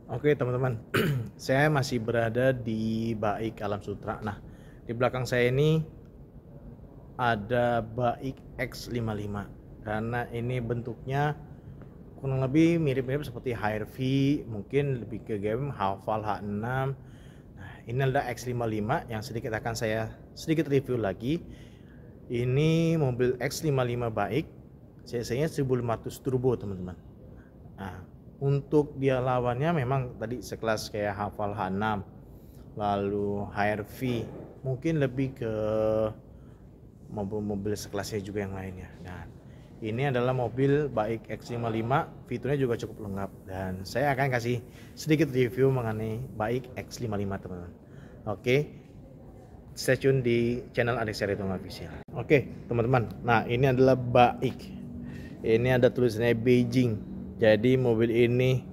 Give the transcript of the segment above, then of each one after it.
Oke teman-teman, saya masih berada di Baik Alam Sutra. Nah, di belakang saya ini ada Baik X55 karena ini bentuknya kurang lebih mirip-mirip seperti HRV, mungkin lebih ke game Hafal H6. Nah, ini adalah X55 yang sedikit akan saya sedikit review lagi. Ini mobil X55 Baik, cc-nya 1500 turbo teman-teman. Nah, untuk dia lawannya memang tadi sekelas kayak Hafal H6, lalu HRV, mungkin lebih ke mobil-mobil sekelasnya juga yang lainnya. Nah, ini adalah mobil Baik X55, fiturnya juga cukup lengkap dan saya akan kasih sedikit review mengenai Baik X55 teman-teman. Oke, stay tune di channel Adik Seritung Official. Oke teman-teman, nah ini adalah Baik. Ini ada tulisannya Beijing. Jadi mobil ini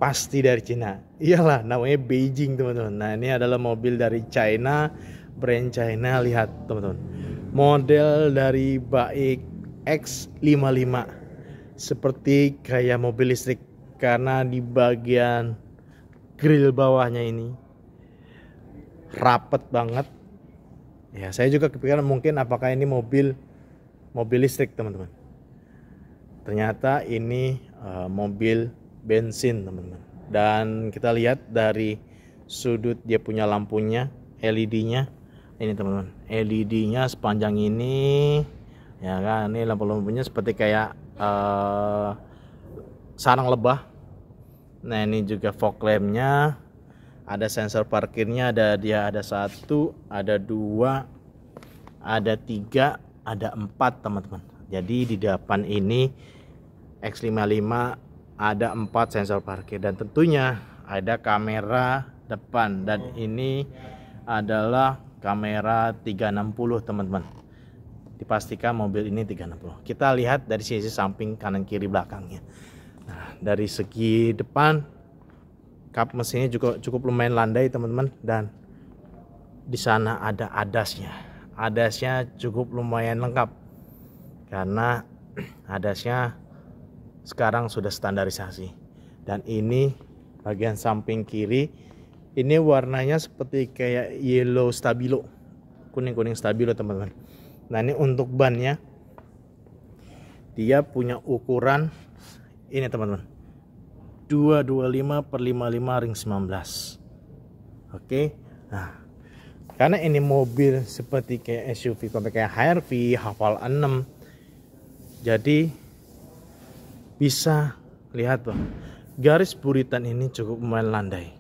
pasti dari Cina. Iyalah, namanya Beijing teman-teman. Nah, ini adalah mobil dari China, brand China. Lihat teman-teman, model dari Baik X55 seperti kayak mobil listrik karena di bagian grill bawahnya ini rapet banget. Ya, saya juga kepikiran mungkin apakah ini mobil listrik teman-teman. Ternyata ini mobil bensin teman-teman. Dan kita lihat dari sudut dia punya lampunya, LED-nya. Ini teman-teman, LED-nya sepanjang ini, ya kan? Ini lampu-lampunya seperti kayak sarang lebah. Nah, ini juga fog lamp-nya. Ada sensor parkirnya, ada 1, ada 2, ada 3, ada 4 teman-teman. Jadi di depan ini X55 ada 4 sensor parkir dan tentunya ada kamera depan, dan ini adalah kamera 360 teman-teman. Dipastikan mobil ini 360. Kita lihat dari sisi samping kanan kiri belakangnya. Nah, dari segi depan kap mesinnya juga cukup lumayan landai teman-teman, dan di sana ada ADAS-nya. ADAS-nya cukup lumayan lengkap karena ADAS-nya sekarang sudah standarisasi. Dan ini bagian samping kiri ini warnanya seperti kayak yellow stabilo, kuning-kuning stabilo teman-teman. Nah, ini untuk bannya dia punya ukuran ini teman-teman, 225/55 ring 19. Oke. Nah, karena ini mobil seperti kayak SUV kayak HRV, Hafal 6, jadi bisa lihat tuh, garis buritan ini cukup lumayan landai.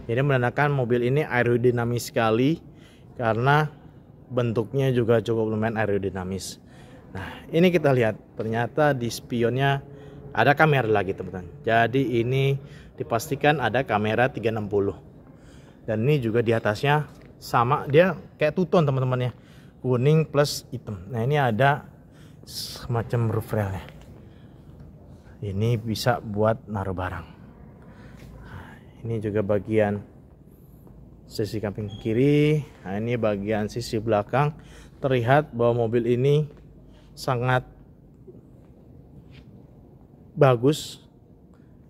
Jadi menandakan mobil ini aerodinamis sekali karena bentuknya juga cukup lumayan aerodinamis. Nah, ini kita lihat ternyata di spionnya ada kamera lagi teman-teman. Jadi ini dipastikan ada kamera 360. Dan ini juga di atasnya sama, dia kayak two-tone teman-teman ya, kuning plus hitam. Nah, ini ada semacam roof railnya. Ini bisa buat naruh barang. Nah, ini juga bagian sisi samping kiri. Nah, ini bagian sisi belakang. Terlihat bahwa mobil ini sangat bagus.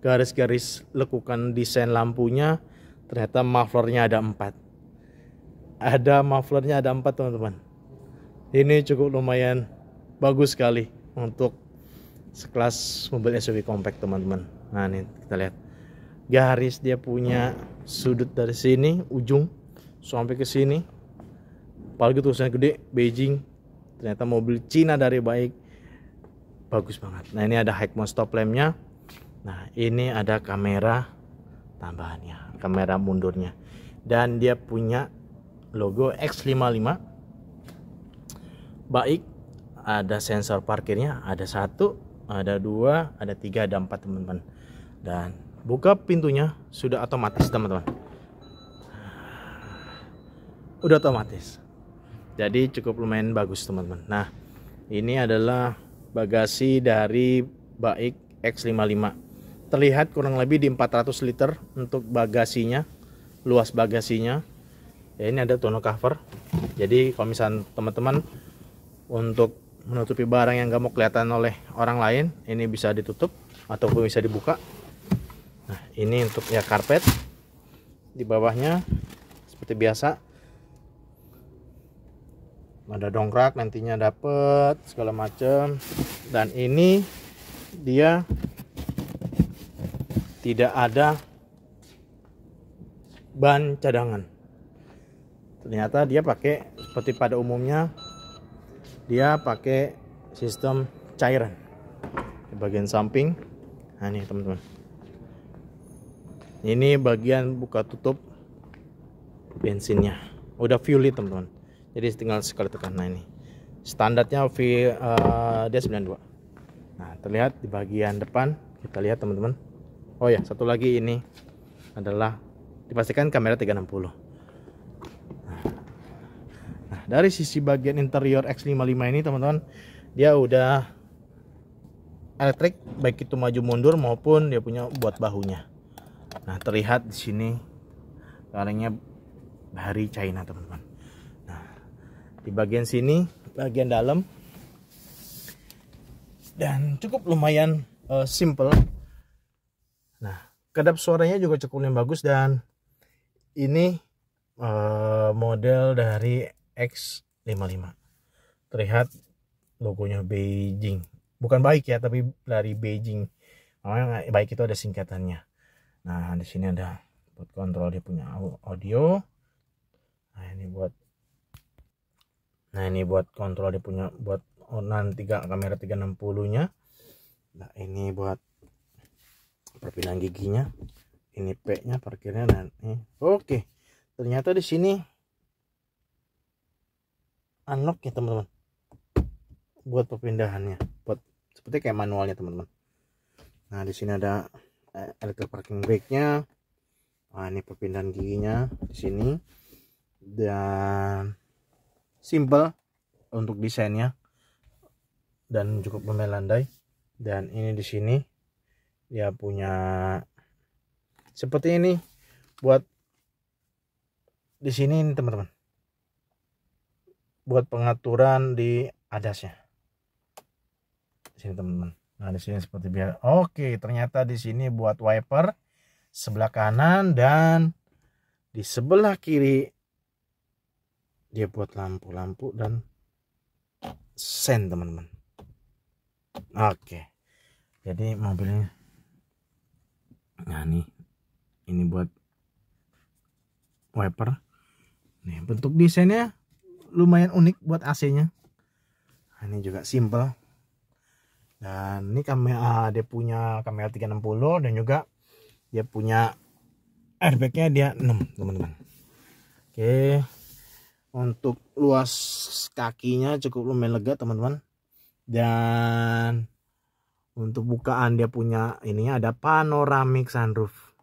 Garis-garis lekukan desain lampunya, ternyata mufflernya ada 4. Ada mufflernya ada 4 teman-teman. Ini cukup lumayan bagus sekali untuk sekelas mobil SUV compact teman-teman. Nah, ini kita lihat garis dia punya sudut dari sini ujung sampai ke sini, apalagi tulisannya gede Beijing. Ternyata mobil Cina dari Baik, bagus banget. Nah, ini ada high mount stop lamp-nya. Nah, ini ada kamera tambahannya, kamera mundurnya, dan dia punya logo X55 Baik. Ada sensor parkirnya, ada 1, ada 2, ada 3, ada 4 teman-teman. Dan buka pintunya sudah otomatis teman-teman. Udah otomatis. Jadi cukup lumayan bagus teman-teman. Nah, ini adalah bagasi dari Baik X55. Terlihat kurang lebih di 400 liter untuk bagasinya, luas bagasinya. Ya, ini ada tonneau cover. Jadi kalau misalnya teman-teman untuk menutupi barang yang gak mau kelihatan oleh orang lain, ini bisa ditutup ataupun bisa dibuka. ini untuk ya karpet. Di bawahnya seperti biasa ada dongkrak, nantinya dapet segala macam. Dan ini dia tidak ada ban cadangan. Ternyata dia pakai seperti pada umumnya, dia pakai sistem cairan di bagian samping. Nah ini teman-teman, ini bagian buka tutup bensinnya udah fuel teman-teman, jadi tinggal sekali tekan. Nah ini standarnya dia 92. Nah terlihat di bagian depan, kita lihat teman-teman. Oh ya, satu lagi, ini adalah dipastikan kamera 360. Nah dari sisi bagian interior X55 ini teman-teman, dia udah elektrik, baik itu maju mundur maupun dia punya buat bahunya. Nah terlihat di sini kalengnya dari China teman-teman. Nah di bagian sini, bagian dalam, dan cukup lumayan simple. Nah kedap suaranya juga cukup lumayan bagus, dan ini model dari X55. Terlihat logonya Beijing, bukan baik ya, tapi dari Beijing. Namanya baik itu ada singkatannya. Nah di sini ada buat kontrol dia punya audio. Nah ini buat kontrol dia punya buat kamera 360-nya. Nah ini buat perpindahan giginya. Ini P-nya, parkirnya, dan ini. Oke. Ternyata di sini unlock ya teman-teman. Buat perpindahannya, buat seperti kayak manualnya teman-teman. Nah di sini ada electric parking brake-nya. Nah ini perpindahan giginya di sini, dan simple untuk desainnya dan cukup melandai. Dan ini di sini dia punya seperti ini buat di sini teman-teman, buat pengaturan di adasnya di sini teman-teman. Nah di sini seperti biasa. Oke, ternyata di sini buat wiper sebelah kanan, dan di sebelah kiri dia buat lampu-lampu dan sen teman-teman. Oke, jadi mobilnya, nah nih ini buat wiper. Nih bentuk desainnya lumayan unik buat AC-nya. Nah, ini juga simple. Dan ini kamera, dia punya kamera 360, dan juga dia punya airbagnya dia 6 teman-teman. Oke, untuk luas kakinya cukup lumayan lega teman-teman. Dan untuk bukaan dia punya ininya ada panoramic sunroof.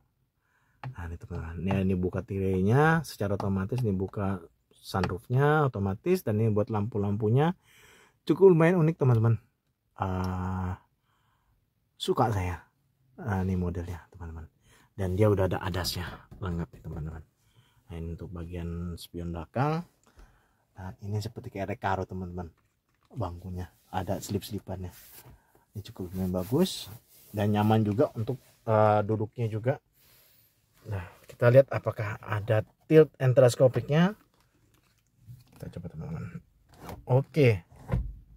Nah ini teman-teman, ini buka tirainya secara otomatis, ini buka sunroofnya otomatis, dan ini buat lampu-lampunya cukup lumayan unik teman-teman. Suka saya. Ini modelnya teman-teman, dan dia udah ada adasnya lengkap ya teman-teman. Nah ini untuk bagian spion belakang. Nah ini seperti kayak Recaro teman-teman, bangkunya ada slip-slipannya. Ini cukup lumayan bagus dan nyaman juga untuk duduknya juga. Nah kita lihat apakah ada tilt and teleskopiknya. Kita coba teman-teman. Oke,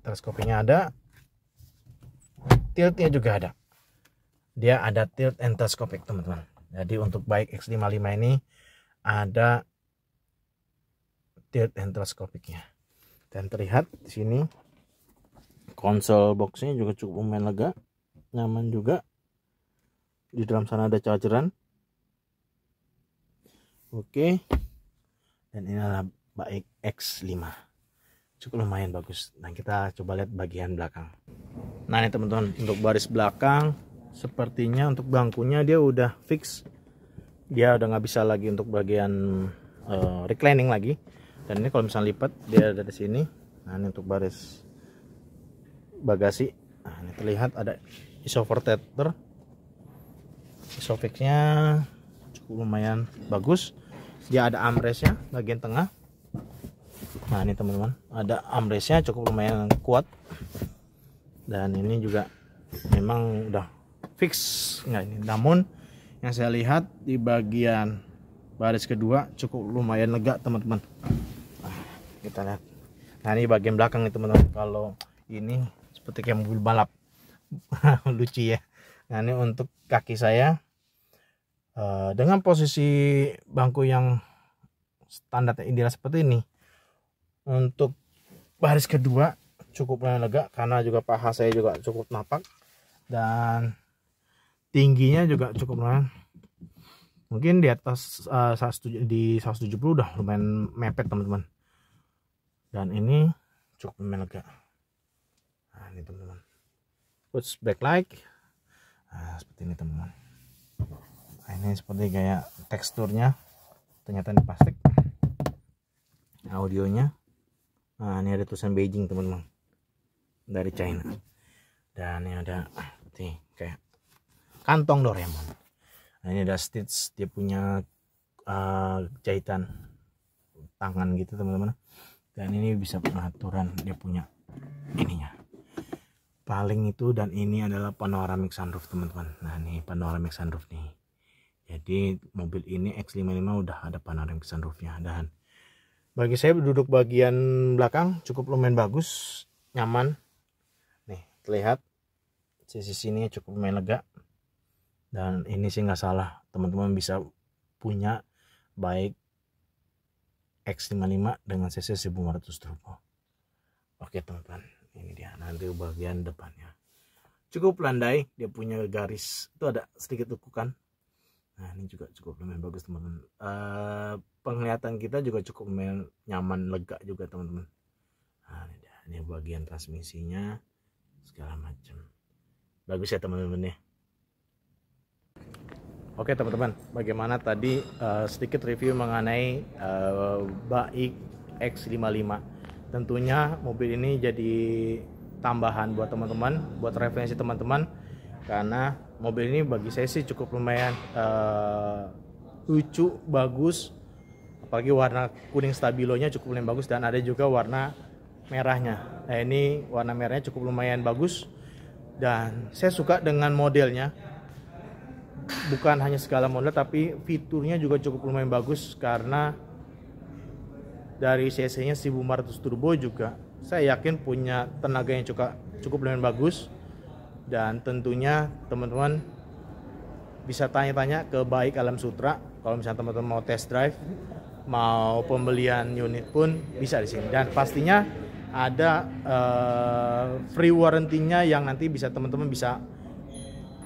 teleskopiknya ada, tiltnya juga ada. Dia ada tilt and teleskopik teman-teman. Jadi untuk baik X55 ini ada tilt and teleskopiknya. Dan terlihat di sini konsol boxnya juga cukup lumayan lega, nyaman juga. Di dalam sana ada chargeran. Oke, dan ini adalah baik X5, cukup lumayan bagus. Dan kita coba lihat bagian belakang. Nah ini teman-teman, untuk baris belakang sepertinya untuk bangkunya dia udah fix, dia udah nggak bisa lagi untuk bagian reclining lagi. Dan ini kalau misalnya lipat dia ada di sini. Nah ini untuk baris bagasi. Nah ini terlihat ada isoverter, isofixnya cukup lumayan bagus. Dia ada armrestnya bagian tengah. Nah ini teman-teman, ada armrestnya cukup lumayan kuat. Dan ini juga memang udah fix nggak ini. Namun Yang saya lihat di bagian baris kedua cukup lumayan lega teman-teman. Kita lihat. Nah ini bagian belakang nih teman-teman. Kalau ini seperti kayak mobil balap. Lucu ya. Nah ini untuk kaki saya dengan posisi bangku yang standar ideal seperti ini. Untuk baris kedua cukup lumayan lega karena juga paha saya juga cukup napak dan tingginya juga cukup lumayan. Mungkin di atas 170 udah lumayan mepet teman-teman. Dan ini cukup lumayan lega. Nah ini teman-teman. Push backlight. Nah, seperti ini teman-teman. Nah, ini seperti kayak teksturnya ternyata ini plastik. Audionya. Nah ini ada tulisan Beijing teman-teman. Dari China. Dan ini ada seperti kayak kantong Doraemon. Nah ini ada stitch, dia punya jahitan tangan gitu teman-teman. Dan ini bisa pengaturan, dia punya ininya paling itu. Dan ini adalah panoramic sunroof teman-teman. Nah ini panoramic sunroof nih. Jadi mobil ini X55 udah ada panoramic sunroofnya. Dan bagi saya duduk bagian belakang cukup lumayan bagus, nyaman. Nih terlihat sisi sini cukup lumayan lega. Dan ini sih nggak salah, teman-teman bisa punya baik X55 dengan cc 1500 turbo. Oke teman-teman, ini dia nanti bagian depannya. Cukup landai, dia punya garis itu ada sedikit lekukan. Nah ini juga cukup lumayan bagus teman-teman. Penglihatan kita juga cukup lumayan nyaman, lega juga teman-teman. Nah ini dia, ini bagian transmisinya segala macam. Bagus ya teman-teman ya. Oke teman-teman, bagaimana tadi sedikit review mengenai Baik X55. Tentunya mobil ini jadi tambahan buat teman-teman, buat referensi teman-teman, karena mobil ini bagi saya sih cukup lumayan lucu, bagus, apalagi warna kuning stabilonya cukup lumayan bagus, dan ada juga warna merahnya. Nah ini warna merahnya cukup lumayan bagus, dan saya suka dengan modelnya. Bukan hanya segala model, tapi fiturnya juga cukup lumayan bagus, karena dari cc nya 1500 turbo juga saya yakin punya tenaga yang cukup lumayan bagus. Dan tentunya teman-teman bisa tanya-tanya ke Baik Alam Sutra kalau misalnya teman-teman mau test drive, mau pembelian unit pun bisa di sini. Dan pastinya ada free warranty-nya yang nanti bisa teman-teman bisa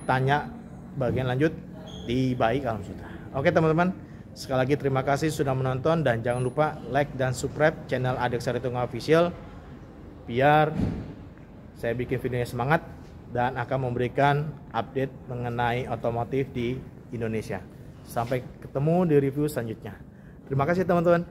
tanya bagian lanjut di Baik Alam Sutra. Oke teman-teman, sekali lagi terima kasih sudah menonton, dan jangan lupa like dan subscribe channel Adek Saritonga Official biar saya bikin videonya semangat dan akan memberikan update mengenai otomotif di Indonesia. Sampai ketemu di review selanjutnya. Terima kasih teman-teman.